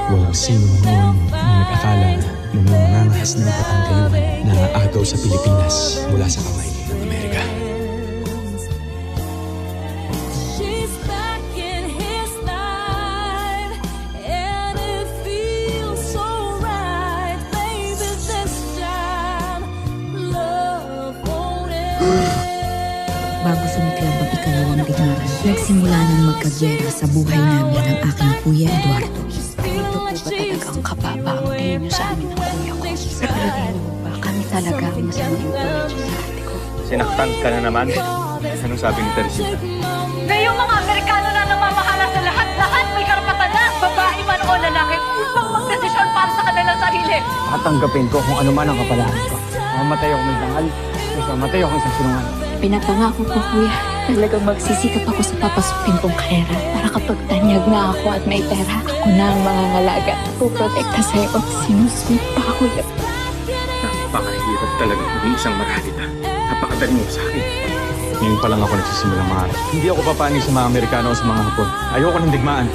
Walang sino man noon ang nag-akala na may mangangahas ng patangkayuhan na aagaw sa Pilipinas mula sa kamay ng Amerika. She's back in his life, and it feels so right. Baby, this time, love won't end. Bago sumiklab ang ikalawang digmaan, nagsimula ng magkagyera sa buhay namin ang aking Kuya Eduardo. Ito po ba talaga ang kapapa ang tingin niyo sa amin ng kuya ko? Sa palagay niyo ba, kami talaga ang masamang influensya sa ate ko? Sinaktan ka na naman. Anong sabi ni Teresita? Ngayong mga Amerikano na namamahala sa lahat may karapatan na, babae man o lalaki, upang magdesisyon para sa kanilang sarili. Tatanggapin ko kung ano man ang kapalaran ko. Mamatay ako ng dangal, mamatay ako sa sinungan. Pinapangako ko, kuya, talagang magsisikap ako sa papasukin kong karera para kapag tanyag na ako at may pera, ako na ang mangangalaga at puprotekta sa'yo. Sinusweet pa, kuya. Napakahirap talaga maging isang marhalita. Napakadali mo sa akin. Ngayon pa lang ako nagsisimula mangarap. Hindi ako papani sa mga Amerikano o sa mga Hapon. Ayoko ng digmaan.